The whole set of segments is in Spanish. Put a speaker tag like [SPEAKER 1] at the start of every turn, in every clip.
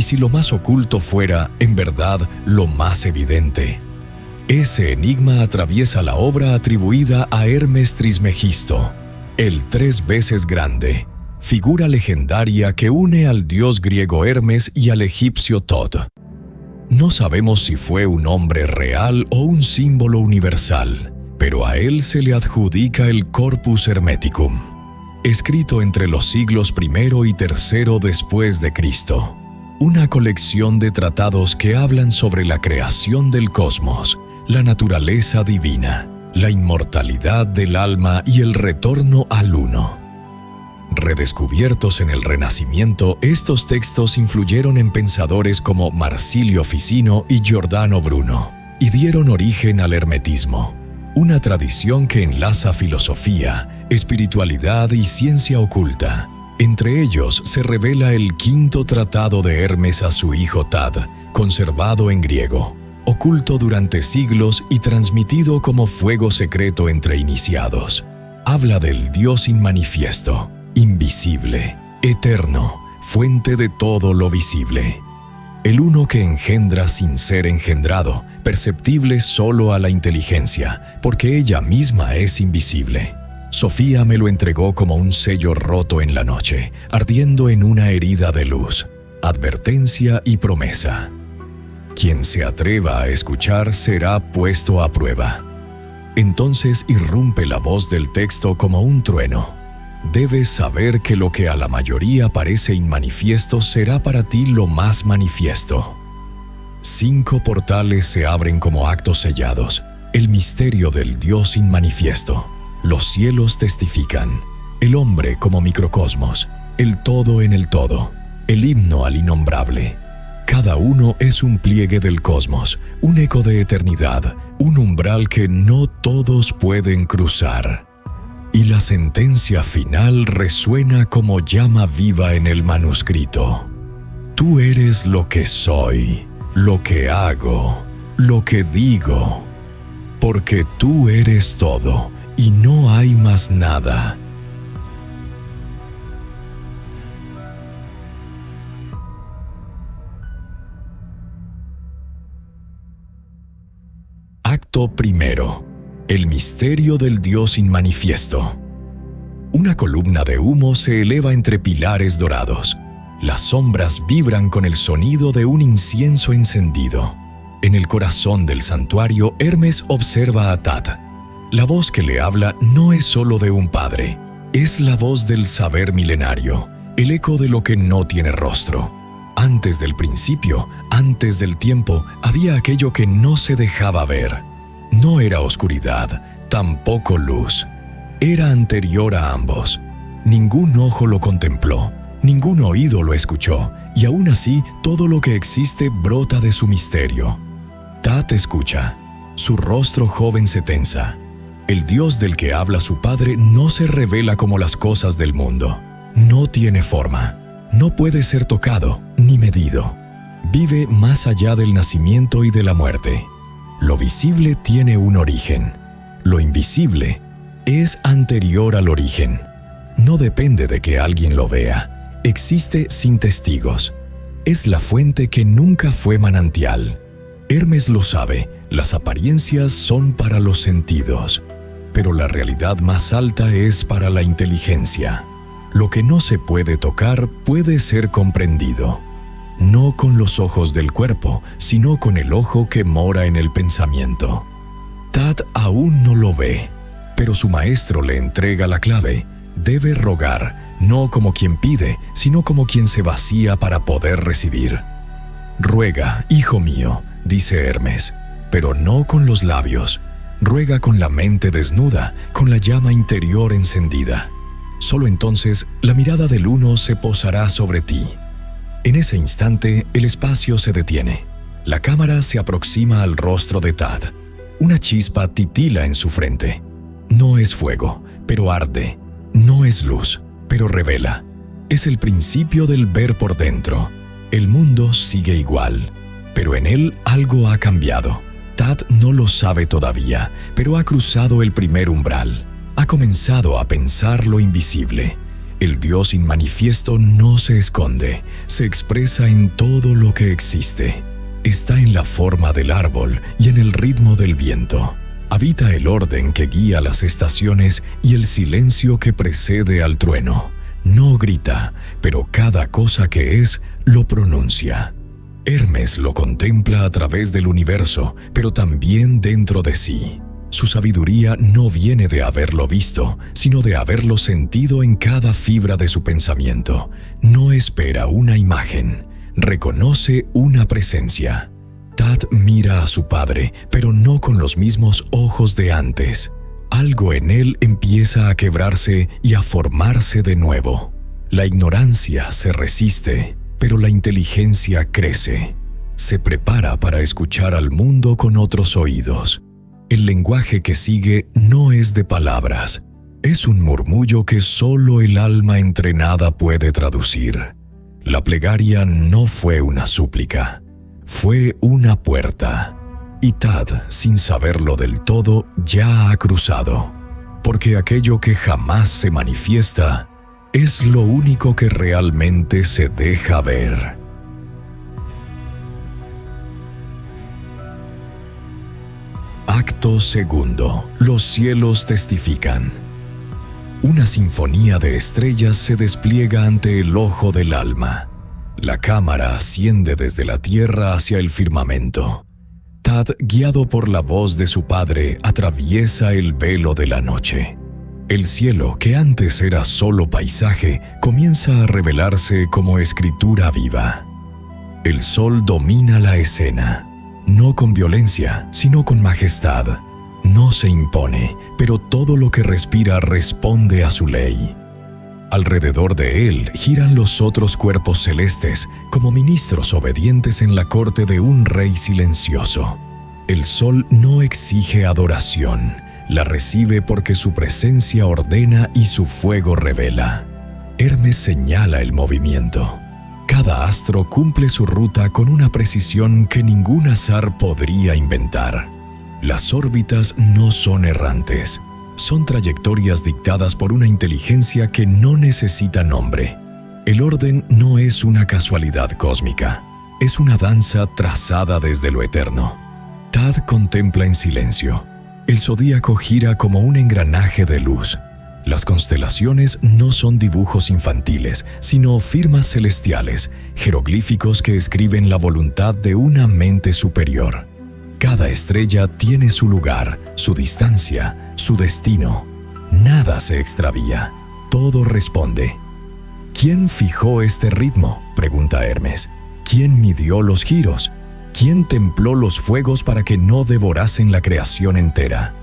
[SPEAKER 1] si lo más oculto fuera, en verdad, lo más evidente. Ese enigma atraviesa la obra atribuida a Hermes Trismegisto, el 3 veces grande, figura legendaria que une al dios griego Hermes y al egipcio Tod. No sabemos si fue un hombre real o un símbolo universal, pero a él se le adjudica el Corpus Hermeticum, escrito entre los siglos I y III después de Cristo, una colección de tratados que hablan sobre la creación del cosmos, la naturaleza divina, la inmortalidad del alma y el retorno al Uno. Redescubiertos en el Renacimiento, estos textos influyeron en pensadores como Marsilio Ficino y Giordano Bruno, y dieron origen al hermetismo, una tradición que enlaza filosofía, espiritualidad y ciencia oculta. Entre ellos se revela el 5º tratado de Hermes a su hijo Tad, conservado en griego, oculto durante siglos y transmitido como fuego secreto entre iniciados. Habla del Dios inmanifiesto, invisible, eterno, fuente de todo lo visible. El uno que engendra sin ser engendrado, perceptible solo a la inteligencia, porque ella misma es invisible. Sofía me lo entregó como un sello roto en la noche, ardiendo en una herida de luz, advertencia y promesa. Quien se atreva a escuchar será puesto a prueba. Entonces irrumpe la voz del texto como un trueno. Debes saber que lo que a la mayoría parece inmanifiesto será para ti lo más manifiesto. 5 portales se abren como actos sellados, el misterio del Dios inmanifiesto. Los cielos testifican, el hombre como microcosmos, el todo en el todo, el himno al innombrable. Cada uno es un pliegue del cosmos, un eco de eternidad, un umbral que no todos pueden cruzar. Y la sentencia final resuena como llama viva en el manuscrito. Tú eres lo que soy, lo que hago, lo que digo, porque tú eres todo y no hay más nada. Acto primero. El misterio del Dios inmanifiesto. Una columna de humo se eleva entre pilares dorados. Las sombras vibran con el sonido de un incienso encendido. En el corazón del santuario, Hermes observa a Tat. La voz que le habla no es solo de un padre, es la voz del saber milenario, el eco de lo que no tiene rostro. Antes del principio, antes del tiempo, había aquello que no se dejaba ver. No era oscuridad, tampoco luz. Era anterior a ambos. Ningún ojo lo contempló, ningún oído lo escuchó, y aún así todo lo que existe brota de su misterio. Tat escucha. Su rostro joven se tensa. El Dios del que habla su padre no se revela como las cosas del mundo. No tiene forma. No puede ser tocado ni medido. Vive más allá del nacimiento y de la muerte. Lo visible tiene un origen. Lo invisible es anterior al origen. No depende de que alguien lo vea. Existe sin testigos. Es la fuente que nunca fue manantial. Hermes lo sabe, las apariencias son para los sentidos, pero la realidad más alta es para la inteligencia. Lo que no se puede tocar puede ser comprendido, no con los ojos del cuerpo, sino con el ojo que mora en el pensamiento. Tat aún no lo ve, pero su maestro le entrega la clave. Debe rogar, no como quien pide, sino como quien se vacía para poder recibir. Ruega, hijo mío, dice Hermes, pero no con los labios. Ruega con la mente desnuda, con la llama interior encendida. Solo entonces la mirada del uno se posará sobre ti. En ese instante el espacio se detiene. La cámara se aproxima al rostro de Tat. Una chispa titila en su frente. No es fuego, pero arde. No es luz, pero revela. Es el principio del ver por dentro. El mundo sigue igual, pero en él algo ha cambiado. Tat no lo sabe todavía, pero ha cruzado el primer umbral. Ha comenzado a pensar lo invisible. El Dios inmanifiesto no se esconde, se expresa en todo lo que existe. Está en la forma del árbol y en el ritmo del viento. Habita el orden que guía las estaciones y el silencio que precede al trueno. No grita, pero cada cosa que es, lo pronuncia. Hermes lo contempla a través del universo, pero también dentro de sí. Su sabiduría no viene de haberlo visto, sino de haberlo sentido en cada fibra de su pensamiento. No espera una imagen, reconoce una presencia. Tat mira a su padre, pero no con los mismos ojos de antes. Algo en él empieza a quebrarse y a formarse de nuevo. La ignorancia se resiste, pero la inteligencia crece. Se prepara para escuchar al mundo con otros oídos. El lenguaje que sigue no es de palabras. Es un murmullo que solo el alma entrenada puede traducir. La plegaria no fue una súplica, fue una puerta. Y Tad, sin saberlo del todo, ya ha cruzado. Porque aquello que jamás se manifiesta es lo único que realmente se deja ver. Acto segundo. Los cielos testifican. Una sinfonía de estrellas se despliega ante el ojo del alma. La cámara asciende desde la tierra hacia el firmamento. Tad, guiado por la voz de su padre, atraviesa el velo de la noche. El cielo, que antes era solo paisaje, comienza a revelarse como escritura viva. El sol domina la escena, no con violencia, sino con majestad. No se impone, pero todo lo que respira responde a su ley. Alrededor de él giran los otros cuerpos celestes, como ministros obedientes en la corte de un rey silencioso. El sol no exige adoración, la recibe porque su presencia ordena y su fuego revela. Hermes señala el movimiento. Cada astro cumple su ruta con una precisión que ningún azar podría inventar. Las órbitas no son errantes. Son trayectorias dictadas por una inteligencia que no necesita nombre. El orden no es una casualidad cósmica, es una danza trazada desde lo eterno. Tad contempla en silencio. El zodíaco gira como un engranaje de luz. Las constelaciones no son dibujos infantiles, sino firmas celestiales, jeroglíficos que escriben la voluntad de una mente superior. Cada estrella tiene su lugar, su distancia, su destino. Nada se extravía, todo responde. ¿Quién fijó este ritmo?, pregunta Hermes. ¿Quién midió los giros? ¿Quién templó los fuegos para que no devorasen la creación entera?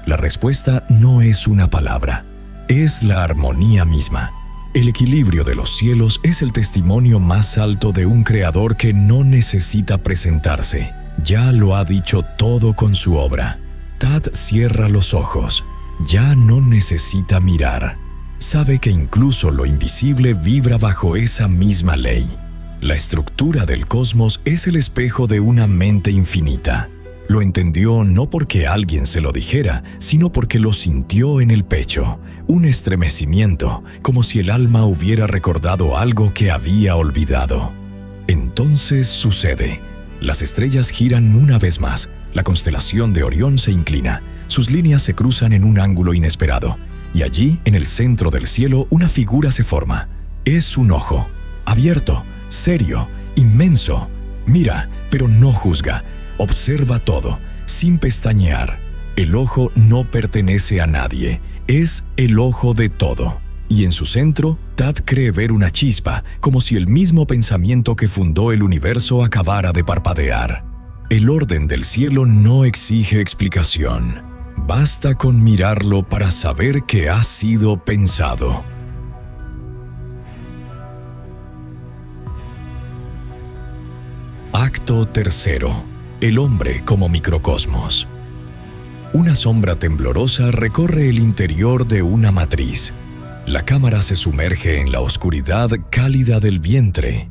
[SPEAKER 1] La respuesta no es una palabra, es la armonía misma. El equilibrio de los cielos es el testimonio más alto de un creador que no necesita presentarse. Ya lo ha dicho todo con su obra. Tad cierra los ojos. Ya no necesita mirar. Sabe que incluso lo invisible vibra bajo esa misma ley. La estructura del cosmos es el espejo de una mente infinita. Lo entendió no porque alguien se lo dijera, sino porque lo sintió en el pecho. Un estremecimiento, como si el alma hubiera recordado algo que había olvidado. Entonces sucede. Las estrellas giran una vez más. La constelación de Orión se inclina. Sus líneas se cruzan en un ángulo inesperado. Y allí, en el centro del cielo, una figura se forma. Es un ojo, abierto, serio, inmenso. Mira, pero no juzga. Observa todo, sin pestañear. El ojo no pertenece a nadie. Es el ojo de todo. Y en su centro, Tad cree ver una chispa, como si el mismo pensamiento que fundó el universo acabara de parpadear. El orden del cielo no exige explicación. Basta con mirarlo para saber que ha sido pensado. Acto tercero. El hombre como microcosmos. Una sombra temblorosa recorre el interior de una matriz. La cámara se sumerge en la oscuridad cálida del vientre.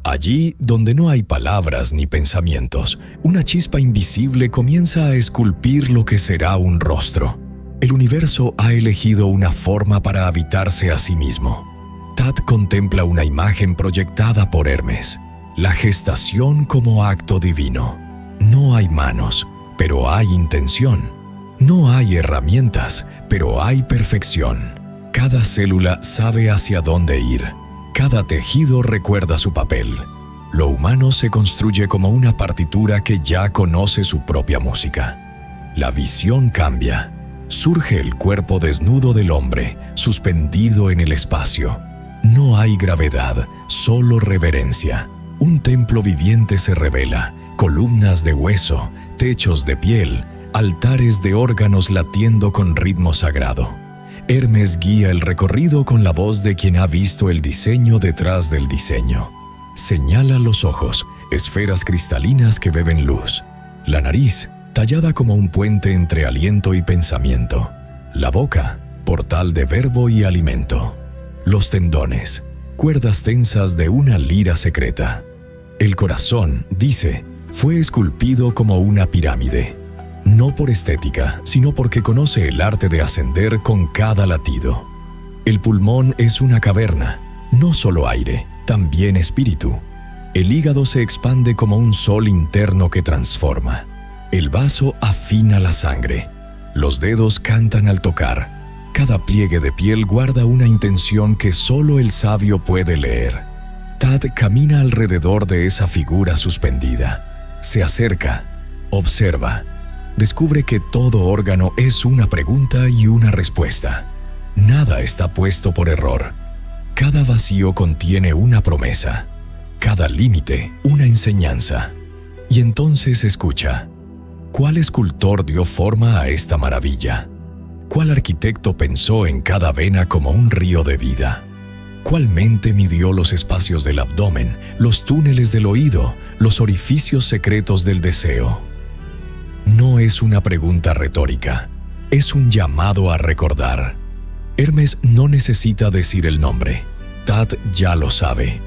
[SPEAKER 1] Allí, donde no hay palabras ni pensamientos, una chispa invisible comienza a esculpir lo que será un rostro. El universo ha elegido una forma para habitarse a sí mismo. Tat contempla una imagen proyectada por Hermes, la gestación como acto divino. No hay manos, pero hay intención. No hay herramientas, pero hay perfección. Cada célula sabe hacia dónde ir. Cada tejido recuerda su papel. Lo humano se construye como una partitura que ya conoce su propia música. La visión cambia. Surge el cuerpo desnudo del hombre, suspendido en el espacio. No hay gravedad, solo reverencia. Un templo viviente se revela, columnas de hueso, techos de piel, altares de órganos latiendo con ritmo sagrado. Hermes guía el recorrido con la voz de quien ha visto el diseño detrás del diseño. Señala los ojos, esferas cristalinas que beben luz. La nariz, tallada como un puente entre aliento y pensamiento. La boca, portal de verbo y alimento. Los tendones, cuerdas tensas de una lira secreta. El corazón, dice, fue esculpido como una pirámide. No por estética, sino porque conoce el arte de ascender con cada latido. El pulmón es una caverna, no solo aire, también espíritu. El hígado se expande como un sol interno que transforma. El vaso afina la sangre. Los dedos cantan al tocar. Cada pliegue de piel guarda una intención que solo el sabio puede leer. Tat camina alrededor de esa figura suspendida. Se acerca, observa. Descubre que todo órgano es una pregunta y una respuesta. Nada está puesto por error. Cada vacío contiene una promesa. Cada límite, una enseñanza. Y entonces escucha. ¿Cuál escultor dio forma a esta maravilla? ¿Cuál arquitecto pensó en cada vena como un río de vida? ¿Cuál mente midió los espacios del abdomen, los túneles del oído, los orificios secretos del deseo? No es una pregunta retórica, es un llamado a recordar. Hermes no necesita decir el nombre. Tat ya lo sabe.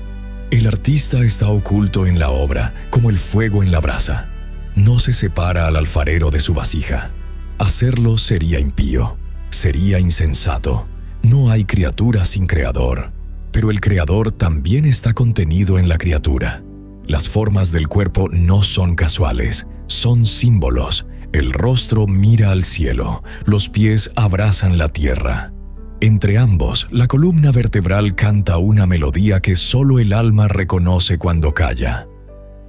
[SPEAKER 1] El artista está oculto en la obra, como el fuego en la brasa. No se separa al alfarero de su vasija. Hacerlo sería impío, sería insensato. No hay criatura sin creador, pero el creador también está contenido en la criatura. Las formas del cuerpo no son casuales, son símbolos. El rostro mira al cielo, los pies abrazan la tierra. Entre ambos, la columna vertebral canta una melodía que solo el alma reconoce cuando calla.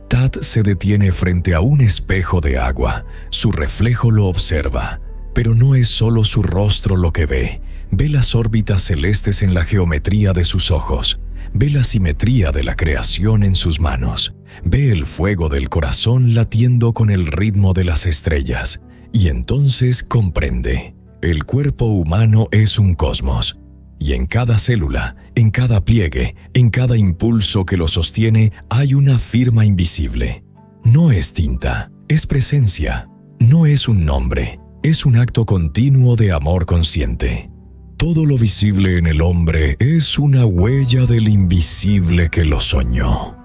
[SPEAKER 1] Tat se detiene frente a un espejo de agua. Su reflejo lo observa, pero no es solo su rostro lo que ve. Ve las órbitas celestes en la geometría de sus ojos. Ve la simetría de la creación en sus manos. Ve el fuego del corazón latiendo con el ritmo de las estrellas. Y entonces comprende. El cuerpo humano es un cosmos. Y en cada célula, en cada pliegue, en cada impulso que lo sostiene, hay una firma invisible. No es tinta, es presencia. No es un nombre, es un acto continuo de amor consciente. Todo lo visible en el hombre es una huella del invisible que lo soñó.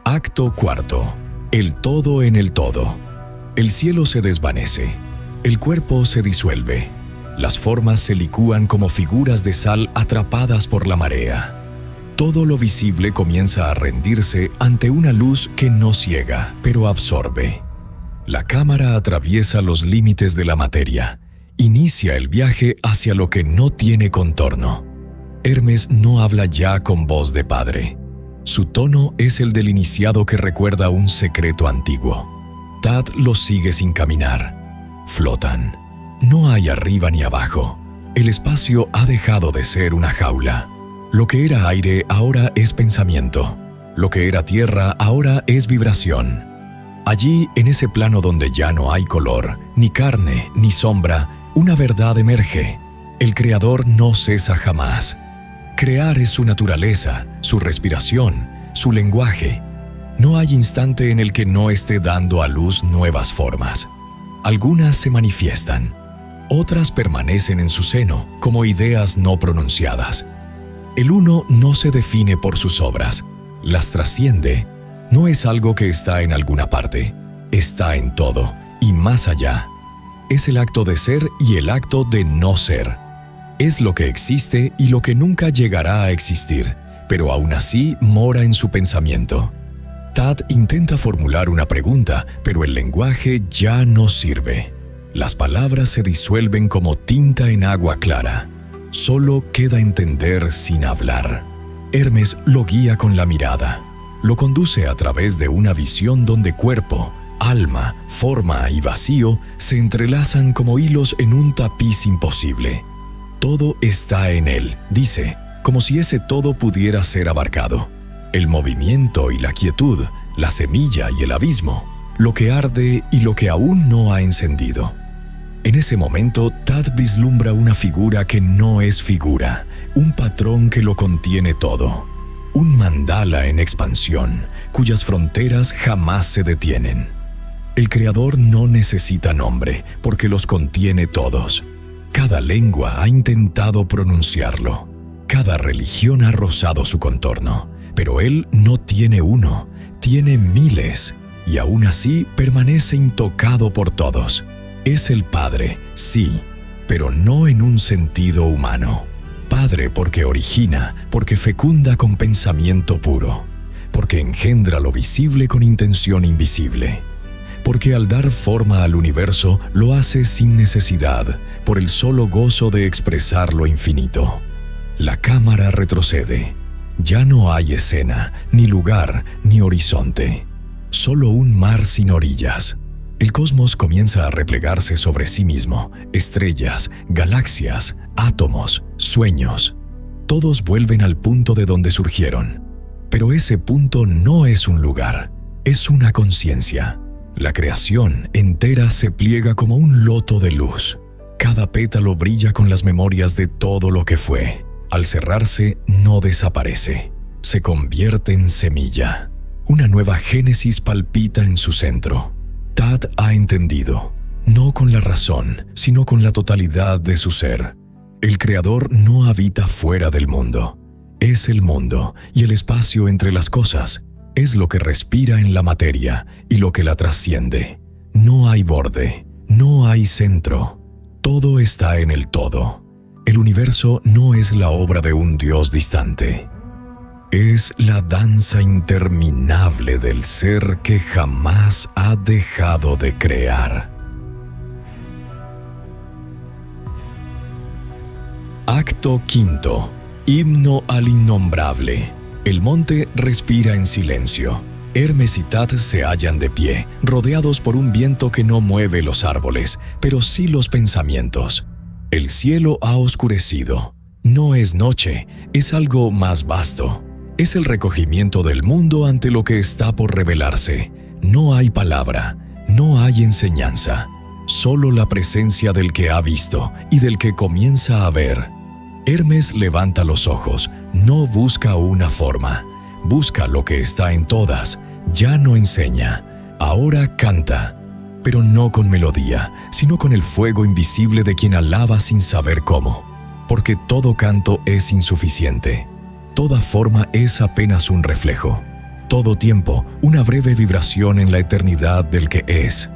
[SPEAKER 1] Acto cuarto. El todo en el todo. El cielo se desvanece. El cuerpo se disuelve. Las formas se licúan como figuras de sal atrapadas por la marea. Todo lo visible comienza a rendirse ante una luz que no ciega, pero absorbe. La cámara atraviesa los límites de la materia. Inicia el viaje hacia lo que no tiene contorno. Hermes no habla ya con voz de padre. Su tono es el del iniciado que recuerda un secreto antiguo. Tat lo sigue sin caminar. Flotan. No hay arriba ni abajo. El espacio ha dejado de ser una jaula. Lo que era aire ahora es pensamiento. Lo que era tierra ahora es vibración. Allí, en ese plano donde ya no hay color, ni carne, ni sombra, una verdad emerge. El creador no cesa jamás. Crear es su naturaleza, su respiración, su lenguaje. No hay instante en el que no esté dando a luz nuevas formas. Algunas se manifiestan, otras permanecen en su seno como ideas no pronunciadas. El uno no se define por sus obras, las trasciende. No es algo que está en alguna parte, está en todo y más allá. Es el acto de ser y el acto de no ser. Es lo que existe y lo que nunca llegará a existir, pero aún así mora en su pensamiento. Tat intenta formular una pregunta, pero el lenguaje ya no sirve. Las palabras se disuelven como tinta en agua clara. Solo queda entender sin hablar. Hermes lo guía con la mirada. Lo conduce a través de una visión donde cuerpo, alma, forma y vacío se entrelazan como hilos en un tapiz imposible. Todo está en él, dice, como si ese todo pudiera ser abarcado. El movimiento y la quietud, la semilla y el abismo, lo que arde y lo que aún no ha encendido. En ese momento, Tat vislumbra una figura que no es figura, un patrón que lo contiene todo. Un mandala en expansión, cuyas fronteras jamás se detienen. El Creador no necesita nombre, porque los contiene todos. Cada lengua ha intentado pronunciarlo. Cada religión ha rozado su contorno. Pero Él no tiene uno, tiene miles, y aún así permanece intocado por todos. Es el Padre, sí, pero no en un sentido humano. Padre porque origina, porque fecunda con pensamiento puro, porque engendra lo visible con intención invisible, porque al dar forma al universo lo hace sin necesidad, por el solo gozo de expresar lo infinito. La cámara retrocede. Ya no hay escena, ni lugar, ni horizonte. Solo un mar sin orillas. El cosmos comienza a replegarse sobre sí mismo. Estrellas, galaxias, átomos, sueños. Todos vuelven al punto de donde surgieron. Pero ese punto no es un lugar, es una conciencia. La creación entera se pliega como un loto de luz. Cada pétalo brilla con las memorias de todo lo que fue. Al cerrarse, no desaparece. Se convierte en semilla. Una nueva génesis palpita en su centro. Tat ha entendido, no con la razón, sino con la totalidad de su ser. El Creador no habita fuera del mundo. Es el mundo y el espacio entre las cosas. Es lo que respira en la materia y lo que la trasciende. No hay borde, no hay centro. Todo está en el todo. El universo no es la obra de un Dios distante. Es la danza interminable del ser que jamás ha dejado de crear. Acto quinto. Himno al innombrable. El monte respira en silencio. Hermes y Tat se hallan de pie, rodeados por un viento que no mueve los árboles, pero sí los pensamientos. El cielo ha oscurecido. No es noche, es algo más vasto. Es el recogimiento del mundo ante lo que está por revelarse. No hay palabra, no hay enseñanza, solo la presencia del que ha visto y del que comienza a ver. Hermes levanta los ojos, no busca una forma, busca lo que está en todas, ya no enseña, ahora canta, pero no con melodía, sino con el fuego invisible de quien alaba sin saber cómo, porque todo canto es insuficiente. Toda forma es apenas un reflejo. Todo tiempo, una breve vibración en la eternidad del que es.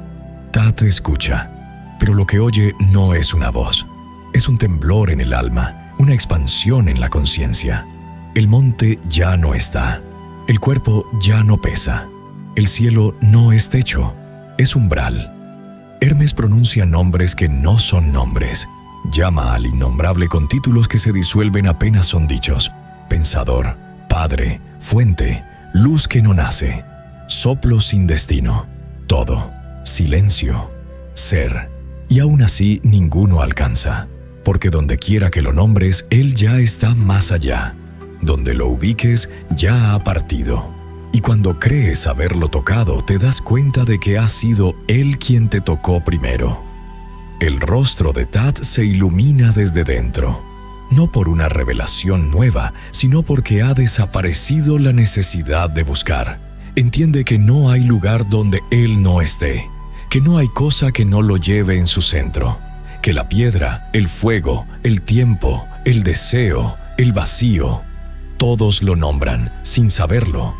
[SPEAKER 1] Tat escucha, pero lo que oye no es una voz. Es un temblor en el alma, una expansión en la conciencia. El monte ya no está. El cuerpo ya no pesa. El cielo no es techo, es umbral. Hermes pronuncia nombres que no son nombres. Llama al innombrable con títulos que se disuelven apenas son dichos. Pensador, Padre, Fuente, Luz que no nace, Soplo sin destino, Todo, Silencio, Ser. Y aún así ninguno alcanza, porque donde quiera que lo nombres, Él ya está más allá. Donde lo ubiques, ya ha partido. Y cuando crees haberlo tocado, te das cuenta de que ha sido Él quien te tocó primero. El rostro de Tat se ilumina desde dentro. No por una revelación nueva, sino porque ha desaparecido la necesidad de buscar. Entiende que no hay lugar donde Él no esté, que no hay cosa que no lo lleve en su centro, que la piedra, el fuego, el tiempo, el deseo, el vacío, todos lo nombran, sin saberlo.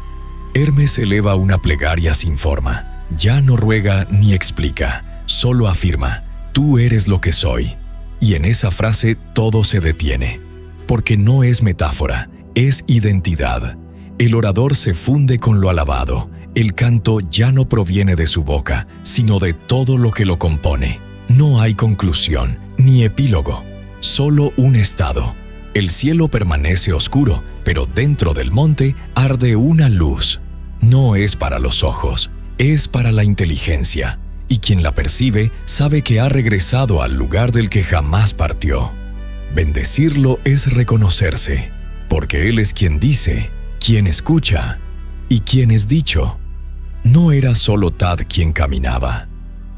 [SPEAKER 1] Hermes eleva una plegaria sin forma. Ya no ruega ni explica, solo afirma, tú eres lo que soy. Y en esa frase todo se detiene, porque no es metáfora, es identidad. El orador se funde con lo alabado. El canto ya no proviene de su boca, sino de todo lo que lo compone. No hay conclusión, ni epílogo, solo un estado. El cielo permanece oscuro, pero dentro del monte arde una luz. No es para los ojos, es para la inteligencia, y quien la percibe sabe que ha regresado al lugar del que jamás partió. Bendecirlo es reconocerse, porque Él es quien dice, quien escucha y quien es dicho. No era solo Tad quien caminaba.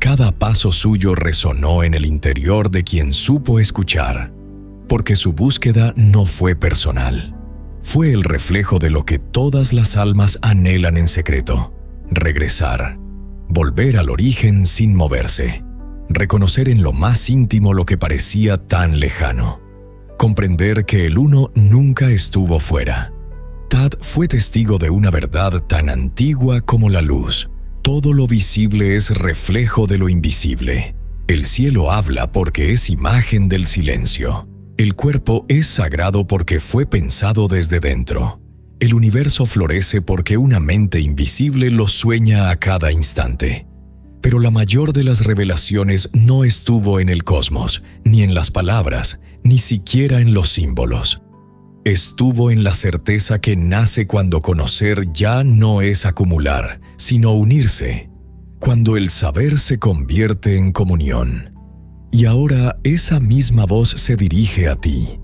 [SPEAKER 1] Cada paso suyo resonó en el interior de quien supo escuchar, porque su búsqueda no fue personal. Fue el reflejo de lo que todas las almas anhelan en secreto: regresar, volver al origen sin moverse, reconocer en lo más íntimo lo que parecía tan lejano, comprender que el uno nunca estuvo fuera. Tad fue testigo de una verdad tan antigua como la luz. Todo lo visible es reflejo de lo invisible. El cielo habla porque es imagen del silencio. El cuerpo es sagrado porque fue pensado desde dentro. El universo florece porque una mente invisible lo sueña a cada instante. Pero la mayor de las revelaciones no estuvo en el cosmos, ni en las palabras, ni siquiera en los símbolos. Estuvo en la certeza que nace cuando conocer ya no es acumular, sino unirse, cuando el saber se convierte en comunión. Y ahora esa misma voz se dirige a ti,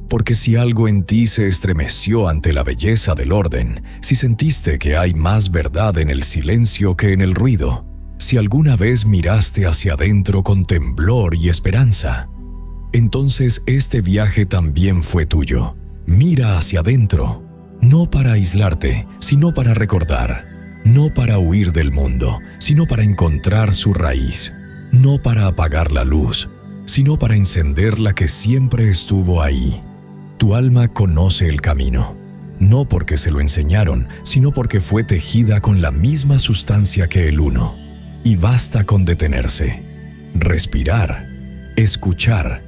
[SPEAKER 1] porque si algo en ti se estremeció ante la belleza del orden, si sentiste que hay más verdad en el silencio que en el ruido, si alguna vez miraste hacia adentro con temblor y esperanza, entonces este viaje también fue tuyo. Mira hacia adentro, no para aislarte, sino para recordar, no para huir del mundo, sino para encontrar su raíz, no para apagar la luz, sino para encender la que siempre estuvo ahí. Tu alma conoce el camino, no porque se lo enseñaron, sino porque fue tejida con la misma sustancia que el uno. Y basta con detenerse, respirar, escuchar,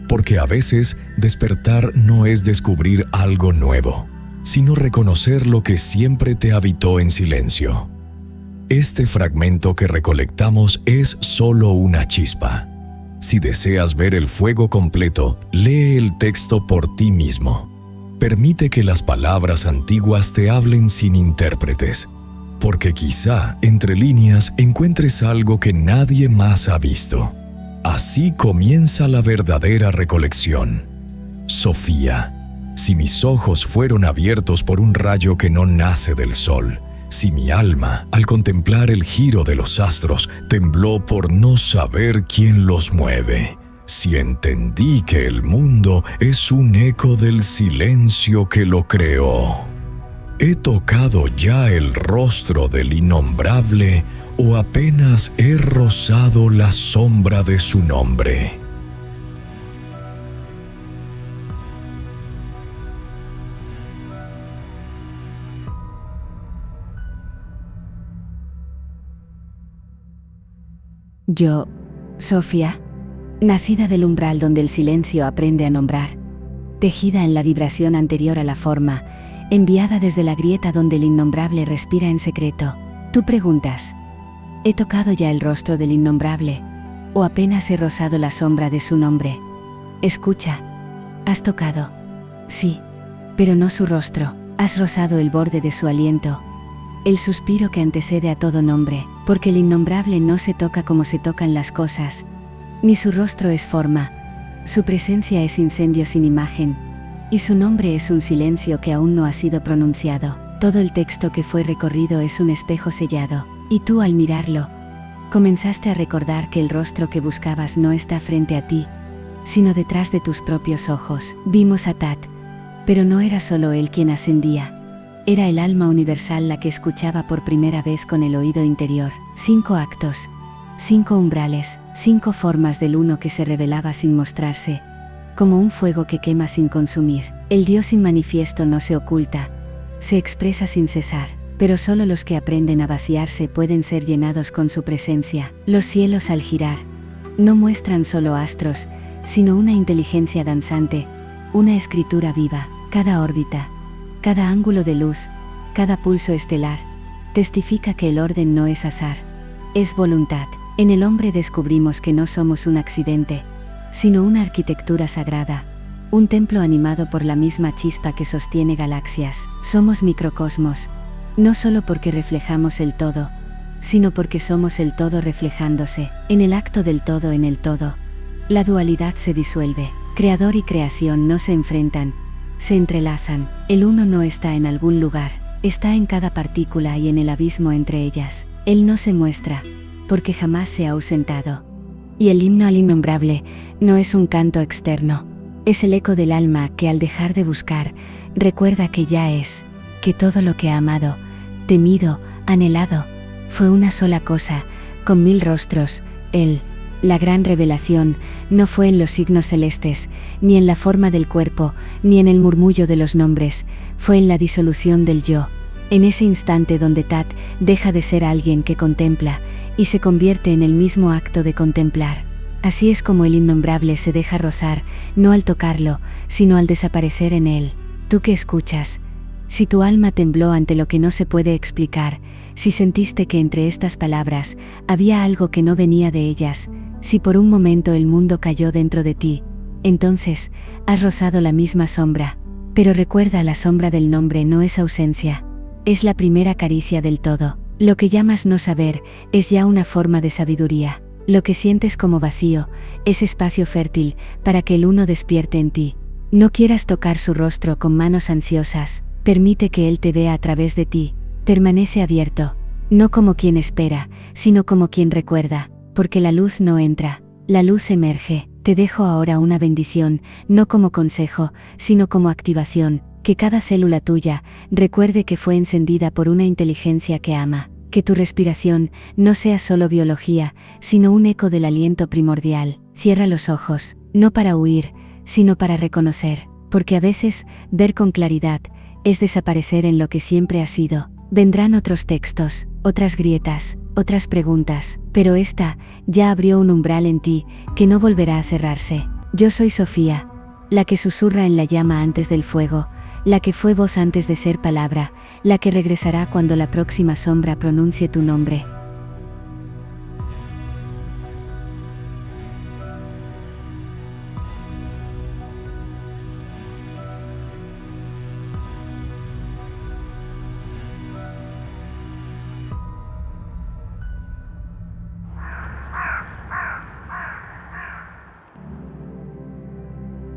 [SPEAKER 1] porque a veces despertar no es descubrir algo nuevo, sino reconocer lo que siempre te habitó en silencio. Este fragmento que recolectamos es solo una chispa. Si deseas ver el fuego completo, lee el texto por ti mismo. Permite que las palabras antiguas te hablen sin intérpretes, porque quizá entre líneas encuentres algo que nadie más ha visto. Así comienza la verdadera recolección. Sofía, si mis ojos fueron abiertos por un rayo que no nace del sol, si mi alma, al contemplar el giro de los astros, tembló por no saber quién los mueve, si entendí que el mundo es un eco del silencio que lo creó, ¿he tocado ya el rostro del innombrable o apenas he rozado la sombra de su nombre?
[SPEAKER 2] Yo, Sofía, nacida del umbral donde el silencio aprende a nombrar, tejida en la vibración anterior a la forma, enviada desde la grieta donde el innombrable respira en secreto. Tú preguntas, ¿he tocado ya el rostro del innombrable o apenas he rozado la sombra de su nombre? Escucha, has tocado, sí, pero no su rostro, has rozado el borde de su aliento, el suspiro que antecede a todo nombre, porque el innombrable no se toca como se tocan las cosas, ni su rostro es forma, su presencia es incendio sin imagen, y su nombre es un silencio que aún no ha sido pronunciado. Todo el texto que fue recorrido es un espejo sellado, y tú al mirarlo, comenzaste a recordar que el rostro que buscabas no está frente a ti, sino detrás de tus propios ojos. Vimos a Tad, pero no era solo él quien ascendía. Era el alma universal la que escuchaba por primera vez con el oído interior. 5 actos, 5 umbrales, 5 formas del uno que se revelaba sin mostrarse, como un fuego que quema sin consumir. El Dios inmanifiesto no se oculta, se expresa sin cesar. pero solo los que aprenden a vaciarse pueden ser llenados con su presencia. Los cielos al girar no muestran solo astros, sino una inteligencia danzante, una escritura viva. Cada órbita, cada ángulo de luz, cada pulso estelar, testifica que el orden no es azar, es voluntad. En el hombre descubrimos que no somos un accidente, sino una arquitectura sagrada, un templo animado por la misma chispa que sostiene galaxias. Somos microcosmos, no solo porque reflejamos el todo, sino porque somos el todo reflejándose. En el acto del todo en el todo, la dualidad se disuelve. Creador y creación no se enfrentan, se entrelazan. El uno no está en algún lugar, está en cada partícula y en el abismo entre ellas. Él no se muestra, porque jamás se ha ausentado. Y el himno al innombrable no es un canto externo, es el eco del alma que al dejar de buscar, recuerda que ya es, que todo lo que ha amado, temido, anhelado, fue una sola cosa, con 1000 rostros. Él, la gran revelación, no fue en los signos celestes, ni en la forma del cuerpo, ni en el murmullo de los nombres, fue en la disolución del yo, en ese instante donde Tat deja de ser alguien que contempla, y se convierte en el mismo acto de contemplar. Así es como el innombrable se deja rozar, no al tocarlo, sino al desaparecer en él. Tú que escuchas, si tu alma tembló ante lo que no se puede explicar, si sentiste que entre estas palabras había algo que no venía de ellas, si por un momento el mundo cayó dentro de ti, entonces has rozado la misma sombra. Pero recuerda, la sombra del nombre no es ausencia, es la primera caricia del todo. Lo que llamas no saber es ya una forma de sabiduría. Lo que sientes como vacío es espacio fértil para que el uno despierte en ti. No quieras tocar su rostro con manos ansiosas, permite que él te vea a través de ti. Permanece abierto, no como quien espera, sino como quien recuerda, porque la luz no entra, la luz emerge. Te dejo ahora una bendición, no como consejo, sino como activación, que cada célula tuya recuerde que fue encendida por una inteligencia que ama, que tu respiración no sea solo biología, sino un eco del aliento primordial. Cierra los ojos, no para huir, sino para reconocer, porque a veces ver con claridad es desaparecer en lo que siempre ha sido. Vendrán otros textos, otras grietas, otras preguntas, pero esta ya abrió un umbral en ti que no volverá a cerrarse. Yo soy Sofía, la que susurra en la llama antes del fuego, la que fue voz antes de ser palabra, la que regresará cuando la próxima sombra pronuncie tu nombre.